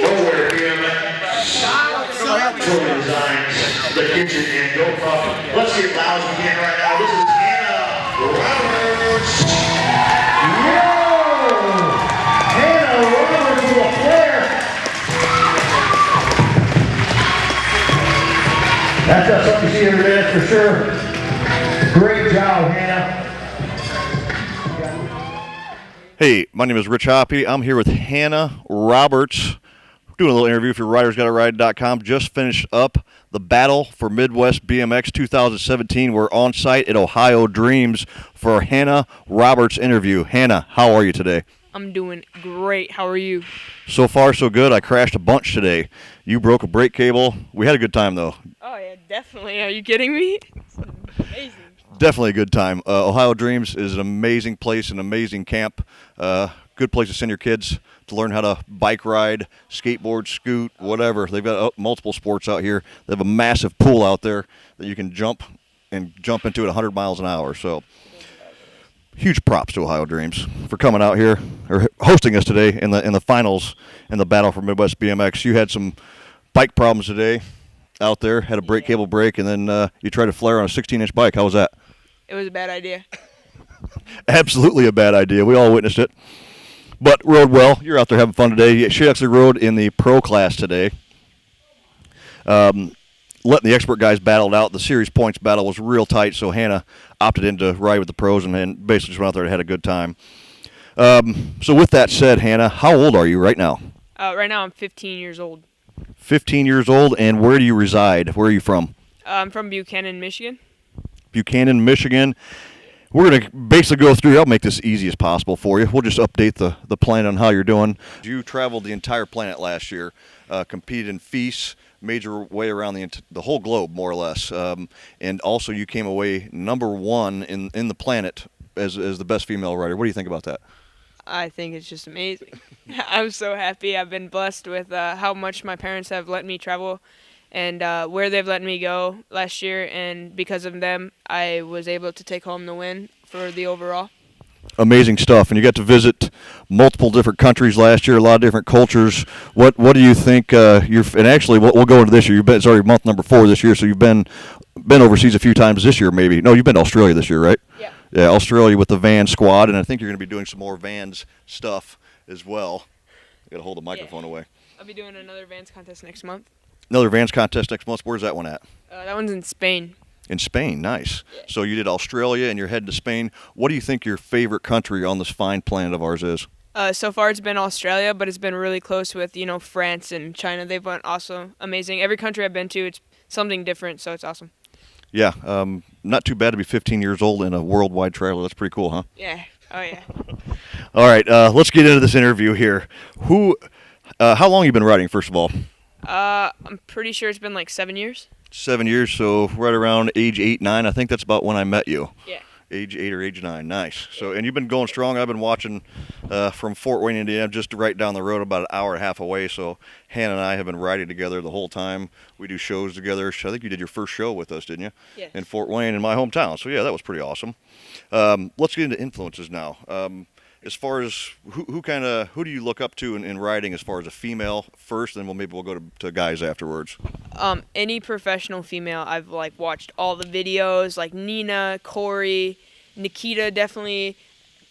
Nowhere BMX totally designs the kitchen and go up. Let's get loud as we can right now. This is Hannah Roberts. Yo! Hannah Roberts with a flare. That's not something you see every day, that's for sure. Great job, Hannah. Hey, my name is Rich Hoppy. I'm here with Hannah Roberts. Doing a little interview for RidersGottaRide.com. Just finished up the Battle for Midwest BMX 2017. We're on site at Ohio Dreams for Hannah Roberts' interview. Hannah, how are you today? I'm doing great. How are you? So far, so good. I crashed a bunch today. You broke a brake cable. We had a good time, though. Oh, yeah, definitely. Are you kidding me? It's amazing. Definitely a good time. Ohio Dreams is an amazing place, an amazing camp. Good place to send your kids to learn how to bike ride, skateboard, scoot, whatever. They've got multiple sports out here. They have a massive pool out there that you can jump into at 100 miles an hour. So huge props to Ohio Dreams for coming out here or hosting us today in the finals in the Battle for Midwest BMX. You had some bike problems today out there, had a brake cable break, and then you tried to flare on a 16-inch bike. How was that? It was a bad idea. Absolutely a bad idea. We all witnessed it. But rode well. You're out there having fun today. She actually rode in the pro class today. Letting the expert guys battle it out. The series points battle was real tight, so Hannah opted in to ride with the pros and basically just went out there and had a good time. So with that said, Hannah, how old are you right now? Right now I'm 15 years old. 15 years old, and where do you reside? Where are you from? I'm from Buchanan, Michigan. Buchanan, Michigan. We're going to basically go through, I'll make this easy as possible for you. We'll just update the plan on how you're doing. You traveled the entire planet last year, competed in FISE, made your way around the whole globe, more or less. And also you came away #1 in the planet as the best female rider. What do you think about that? I think it's just amazing. I'm so happy. I've been blessed with how much my parents have let me travel and where they've let me go last year, and because of them, I was able to take home the win for the overall. Amazing stuff, and you got to visit multiple different countries last year, a lot of different cultures. What do you think? And actually, we'll go into this year. It's already month number 4 this year, so you've been overseas a few times this year, maybe. No, you've been to Australia this year, right? Yeah. Yeah, Australia with the van squad, and I think you're going to be doing some more Vans stuff as well. I got to hold the microphone away. I'll be doing another Vans contest next month. Another Vans contest next month. Where's that one at? That one's in Spain. In Spain, nice. Yeah. So you did Australia and you're heading to Spain. What do you think your favorite country on this fine planet of ours is? So far it's been Australia, but it's been really close with, France and China. They've been also amazing. Every country I've been to, it's something different, so it's awesome. Yeah, not too bad to be 15 years old and a worldwide traveler. That's pretty cool, huh? Yeah. Oh, yeah. All right, let's get into this interview here. How long have you been riding, first of all? I'm pretty sure it's been like 7 years. 7 years, so right around age 8, 9. I think that's about when I met you. Yeah. Age 8 or age 9, nice. So, and you've been going strong. I've been watching from Fort Wayne, Indiana, just right down the road, about an hour and a half away. So Hannah and I have been riding together the whole time. We do shows together. I think you did your first show with us, didn't you? Yes. In Fort Wayne, in my hometown. So yeah, that was pretty awesome. Let's get into influences now. As far as who do you look up to in riding as far as a female first, then we'll go to guys afterwards. Any professional female, I've watched all the videos, like Nina, Corey, Nikita, definitely,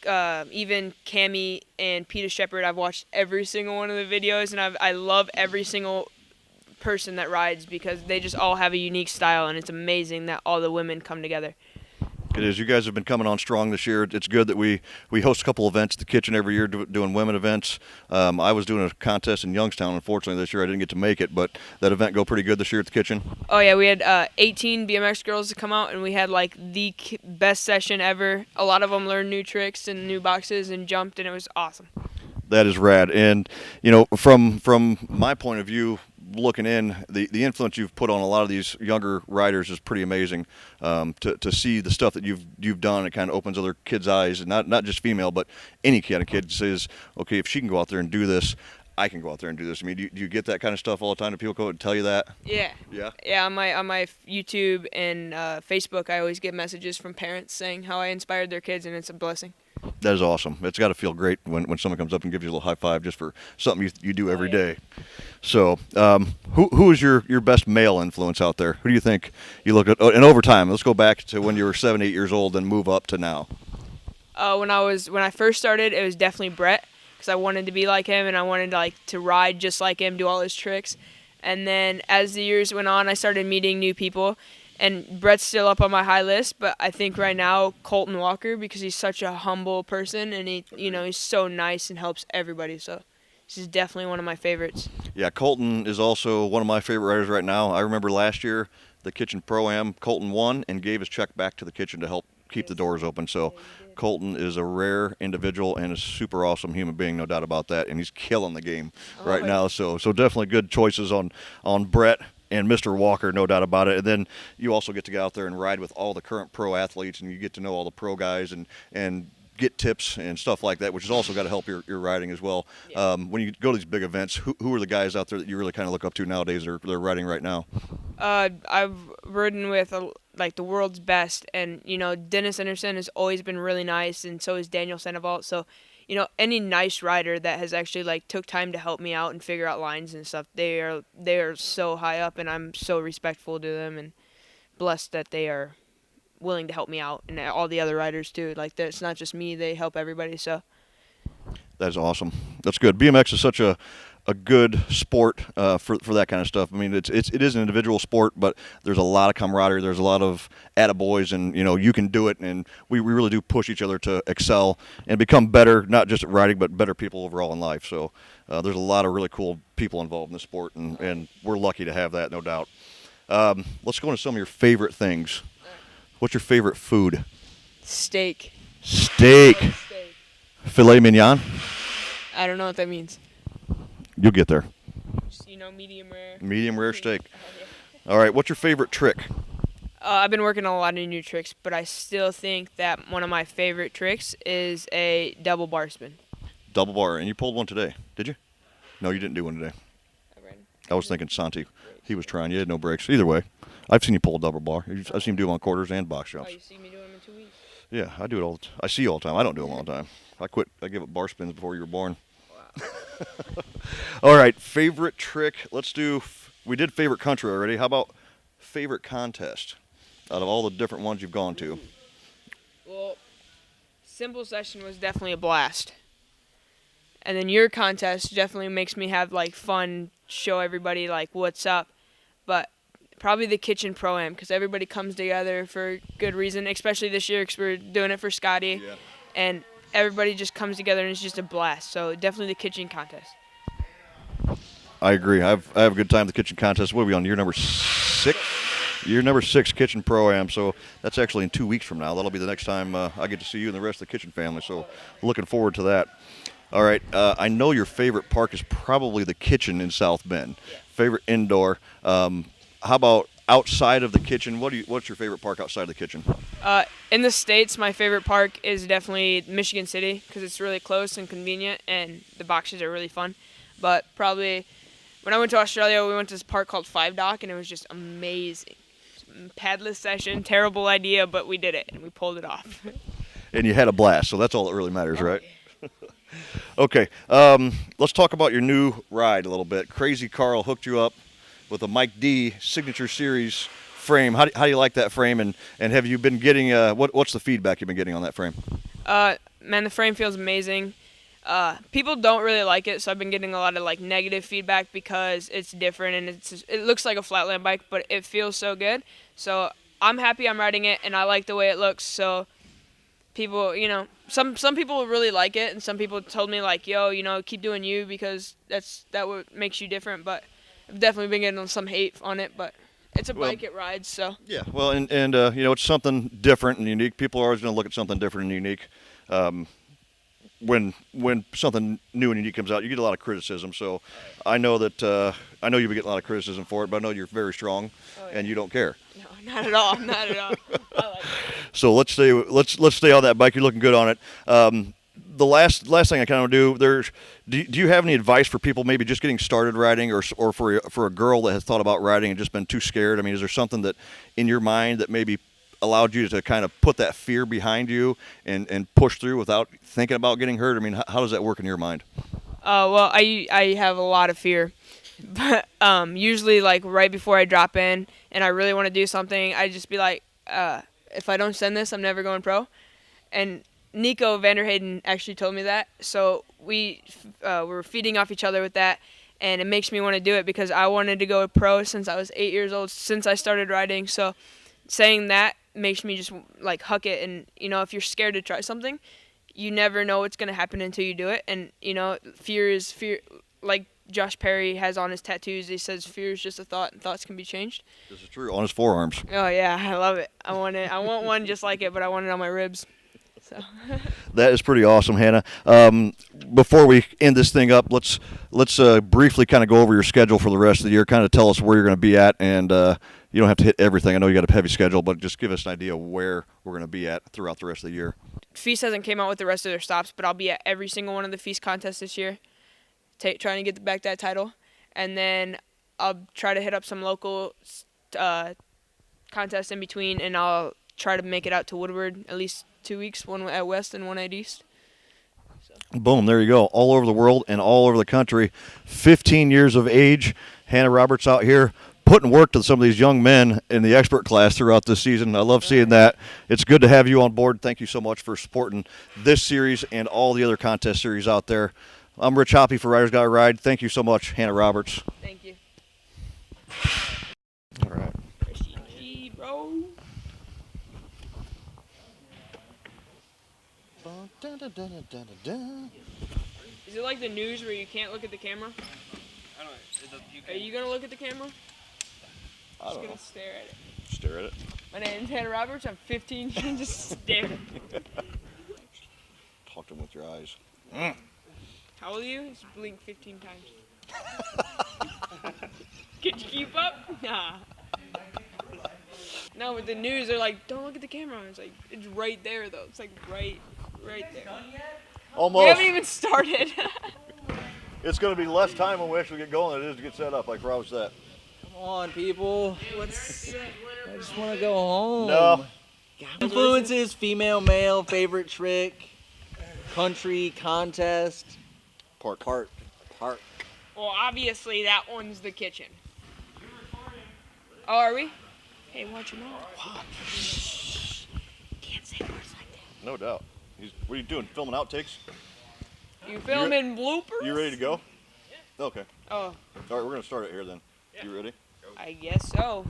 even Cami and Peter Shepard. I've watched every single one of the videos, and I love every single person that rides because they just all have a unique style, and it's amazing that all the women come together. It is. You guys have been coming on strong this year. It's good that we host a couple events at the kitchen every year doing women events. I was doing a contest in Youngstown. Unfortunately, this year I didn't get to make it, but that event go pretty good this year at the kitchen. Oh, yeah. We had 18 BMX girls to come out, and we had the best session ever. A lot of them learned new tricks and new boxes and jumped, and it was awesome. That is rad. And, from my point of view, looking in, the influence you've put on a lot of these younger riders is pretty amazing. To see the stuff that you've done, it kind of opens other kids' eyes, and not just female, but any kind of kid says, okay, if she can go out there and do this, I can go out there and do this. I mean, do you get that kind of stuff all the time? Do people go and tell you that? Yeah. Yeah? Yeah, on my YouTube and Facebook, I always get messages from parents saying how I inspired their kids, and it's a blessing. That is awesome. It's got to feel great when someone comes up and gives you a little high five just for something you do every day. So, who is your best male influence out there? Who do you think you look at? Oh, and over time, let's go back to when you were 7, 8 years old, and move up to now. When I first started, it was definitely Brett, because I wanted to be like him and I wanted to ride just like him, do all his tricks. And then as the years went on, I started meeting new people, and Brett's still up on my high list. But I think right now Colton Walker, because he's such a humble person and he's so nice and helps everybody. So this is definitely one of my favorites. Yeah, Colton is also one of my favorite riders right now. I remember last year, the Kitchen Pro-Am, Colton won and gave his check back to the kitchen to help keep the doors open. So Colton is a rare individual and a super awesome human being, no doubt about that. And he's killing the game right now. So definitely good choices on Brett and Mr. Walker, no doubt about it. And then you also get to go out there and ride with all the current pro athletes, and you get to know all the pro guys and get tips and stuff like that, which has also got to help your riding as well. Yeah. When you go to these big events, who are the guys out there that you really kind of look up to nowadays that they're riding right now? I've ridden with the world's best, and Dennis Anderson has always been really nice, and so is Daniel Sandoval. So any nice rider that has actually took time to help me out and figure out lines and stuff, they are so high up, and I'm so respectful to them and blessed that they are willing to help me out, and all the other riders too. It's not just me, they help everybody. So that's awesome. That's good. BMX is such a good sport for that kind of stuff. I mean, it is an individual sport, but there's a lot of camaraderie. There's a lot of attaboys, and you can do it, and we really do push each other to excel and become better, not just at riding, but better people overall in life. So there's a lot of really cool people involved in the sport, and we're lucky to have that, no doubt. Let's go into some of your favorite things. What's your favorite food? Steak. Steak. Filet mignon? I don't know what that means. You'll get there. Just, medium rare. Medium rare steak. Yeah. All right, what's your favorite trick? I've been working on a lot of new tricks, but I still think that one of my favorite tricks is a double bar spin. Double bar, and you pulled one today, did you? No, you didn't do one today. I was thinking Santi. He was trying. You had no brakes. Either way, I've seen you pull a double bar. I've seen him do them on quarters and box jumps. Oh, you see me doing them in 2 weeks? Yeah, I do it all. I see you all the time. I don't do them all the time. I quit. I gave up bar spins before you were born. Wow. All right, favorite trick. Let's do. We did favorite country already. How about favorite contest? Out of all the different ones you've gone to. Well, simple session was definitely a blast. And then your contest definitely makes me have fun, show everybody what's up. But probably the Kitchen Pro-Am, because everybody comes together for good reason, especially this year because we're doing it for Scotty. Yeah. And everybody just comes together and it's just a blast. So definitely the kitchen contest. I agree. I have a good time at the kitchen contest. What are we on? Year number 6? Year number 6 Kitchen Pro-Am. So that's actually in 2 weeks from now. That'll be the next time I get to see you and the rest of the kitchen family. So looking forward to that. All right. I know your favorite park is probably the kitchen in South Bend. Yeah. Favorite indoor. How about outside of the kitchen? What's your favorite park outside of the kitchen? In the States, my favorite park is definitely Michigan City because it's really close and convenient, and the boxes are really fun. But probably when I went to Australia, we went to this park called Five Dock, and it was just amazing. Padless session, terrible idea, but we did it, and we pulled it off. And you had a blast, so that's all that really matters, right? Yeah. Okay, let's talk about your new ride a little bit. Crazy Carl hooked you up with a Mike D Signature Series frame. How do you like that frame, and have you been getting what's the feedback you've been getting on that frame? Man, the frame feels amazing. People don't really like it, so I've been getting a lot of negative feedback because it's different and it looks like a flatland bike, but it feels so good. So I'm happy I'm riding it, and I like the way it looks. So people, some people really like it, and some people told me yo, keep doing you because that what makes you different. But I've definitely been getting some hate on it, but it's a bike, it rides, so. Yeah, well, and it's something different and unique. People are always going to look at something different and unique. When something new and unique comes out, you get a lot of criticism. So I know that I know you get a lot of criticism for it, but I know you're very strong, and you don't care. No, not at all. Not at all. I like it. So let's stay on that bike. You're looking good on it. The last thing I kind of do you have any advice for people maybe just getting started riding, or for a girl that has thought about riding and just been too scared? I mean, is there something that in your mind that maybe allowed you to kind of put that fear behind you and push through without thinking about getting hurt? I mean, how does that work in your mind? Well, I have a lot of fear. But usually, like right before I drop in and I really want to do something, I just be like, if I don't send this, I'm never going pro. And Nico Vanderhayden actually told me that, so we were feeding off each other with that, and it makes me want to do it because I wanted to go pro since I was 8 years old, since I started riding. So saying that makes me just like huck it. And if you're scared to try something, you never know what's gonna happen until you do it. And fear is fear. Like Josh Perry has on his tattoos, he says fear is just a thought, and thoughts can be changed. This is true. On his forearms. Oh yeah, I love it. I want one just like it, but I want it on my ribs. So. That is pretty awesome, Hannah. Before we end this thing up, let's briefly kind of go over your schedule for the rest of the year. Kind of tell us where you're going to be at, and you don't have to hit everything. I know you got a heavy schedule, but just give us an idea of where we're going to be at throughout the rest of the year. FISE hasn't came out with the rest of their stops, but I'll be at every single one of the FISE contests this year, trying to get back that title, and then I'll try to hit up some local contests in between, and I'll try to make it out to Woodward at least 2 weeks, one at West and one at East. So. Boom, there you go. All over the world and all over the country. 15 years of age. Hannah Roberts out here putting work to some of these young men in the expert class throughout this season. I love seeing that. It's good to have you on board. Thank you so much for supporting this series and all the other contest series out there. I'm Rich Hoppy for Riders Gotta Ride. Thank you so much, Hannah Roberts. Thank you. All right. G, bro. Is it like the news where you can't look at the camera? I don't know. Are you gonna look at the camera? I don't Just know. gonna stare at it. Stare at it. My name's Hannah Roberts. I'm 15. You can just stare. Talk to him with your eyes. How old are you? Just blink 15 times. Could you keep up? Nah. No, with the news, they're like, don't look at the camera. It's like, it's right there, though. It's like right there. Almost. We haven't even started. It's going to be less time when we actually get going than it is to get set up, like Rob said. Come on, people. I just want to go home. No. Influences, female, male, favorite trick, country, contest, park. Well, obviously, that one's the kitchen. Oh, are we? Hey, watch your mouth. Can't say words like that. No doubt. What are you doing? Filming outtakes? You filming bloopers? You ready to go? Yeah. Okay. Oh. All right, we're going to start it here then. Yeah. You ready? I guess so.